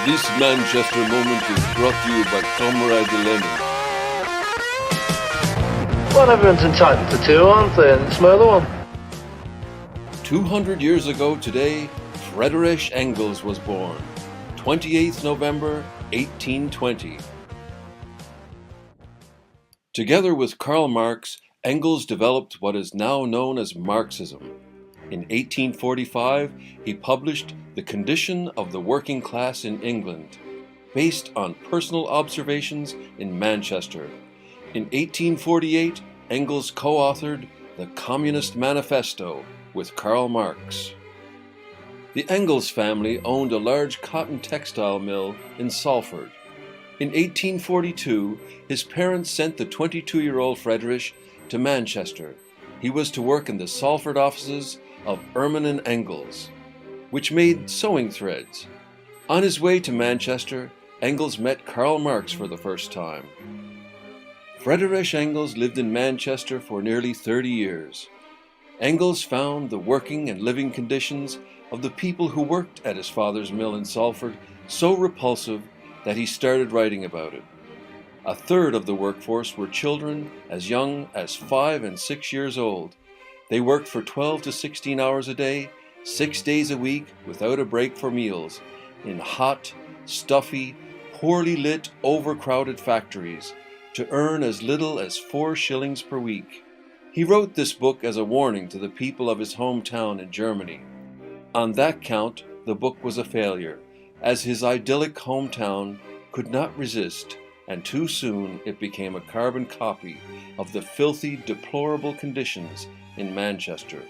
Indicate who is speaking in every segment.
Speaker 1: This Manchester moment is brought to you by Comrade Lenin.
Speaker 2: Well, everyone's entitled to two, aren't they? And it's my other one.
Speaker 1: 200 years ago today, Friedrich Engels was born. 28th November, 1820. Together with Karl Marx, Engels developed what is now known as Marxism. In 1845, he published The Condition of the Working Class in England, based on personal observations in Manchester. In 1848, Engels co-authored the Communist Manifesto with Karl Marx. The Engels family owned a large cotton textile mill in Salford. In 1842, his parents sent the 22-year-old Friedrich to Manchester. He was to work in the Salford offices of Marx and Engels, which made sewing threads. On his way to Manchester, Engels met Karl Marx for the first time. Friedrich Engels lived in Manchester for nearly 30 years. Engels found the working and living conditions of the people who worked at his father's mill in Salford so repulsive that he started writing about it. A third of the workforce were children as young as 5 and 6 years old. They worked for 12 to 16 hours a day, 6 days a week, without a break for meals, in hot, stuffy, poorly lit, overcrowded factories, to earn as little as 4 shillings per week. He wrote this book as a warning to the people of his hometown in Germany. On that count, the book was a failure, as his idyllic hometown could not resist, and too soon it became a carbon copy of the filthy, deplorable conditions in Manchester.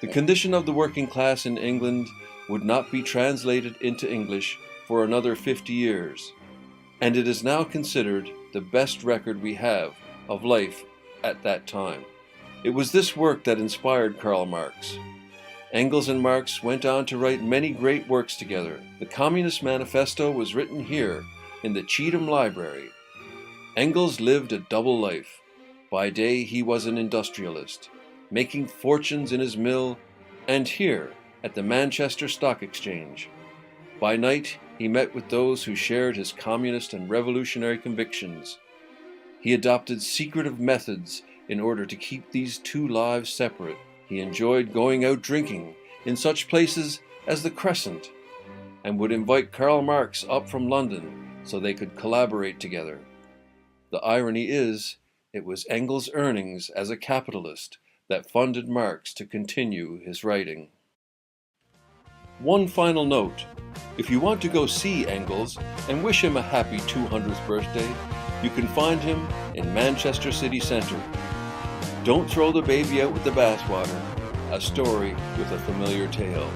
Speaker 1: The condition of the working class in England would not be translated into English for another 50 years, and it is now considered the best record we have of life at that time. It was this work that inspired Karl Marx. Engels and Marx went on to write many great works together. The Communist Manifesto was written here in the Chetham Library. Engels lived a double life. By day he was an industrialist, making fortunes in his mill and here at the Manchester Stock Exchange. By night he met with those who shared his communist and revolutionary convictions. He adopted secretive methods in order to keep these two lives separate. He enjoyed going out drinking in such places as the Crescent and would invite Karl Marx up from London so they could collaborate together. The irony is, it was Engels' earnings as a capitalist that funded Marx to continue his writing. One final note: if you want to go see Engels and wish him a happy 200th birthday, you can find him in Manchester City Centre. Don't throw the baby out with the bathwater, a story with a familiar tale.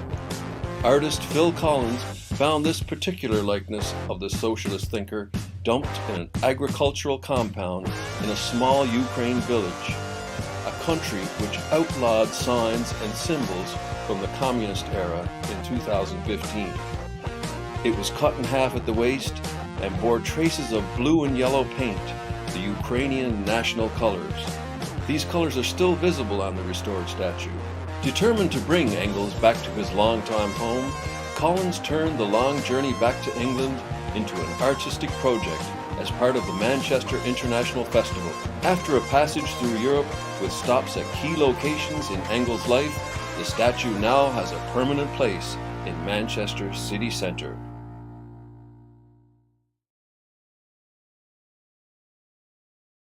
Speaker 1: Artist Phil Collins found this particular likeness of the socialist thinker dumped in an agricultural compound in a small Ukraine village, a country which outlawed signs and symbols from the communist era in 2015. It was cut in half at the waist and bore traces of blue and yellow paint, the Ukrainian national colors. These colors are still visible on the restored statue. Determined to bring Engels back to his longtime home, Collins turned the long journey back to England into an artistic project as part of the Manchester International Festival. After a passage through Europe with stops at key locations in Engels' life, the statue now has a permanent place in Manchester City Centre.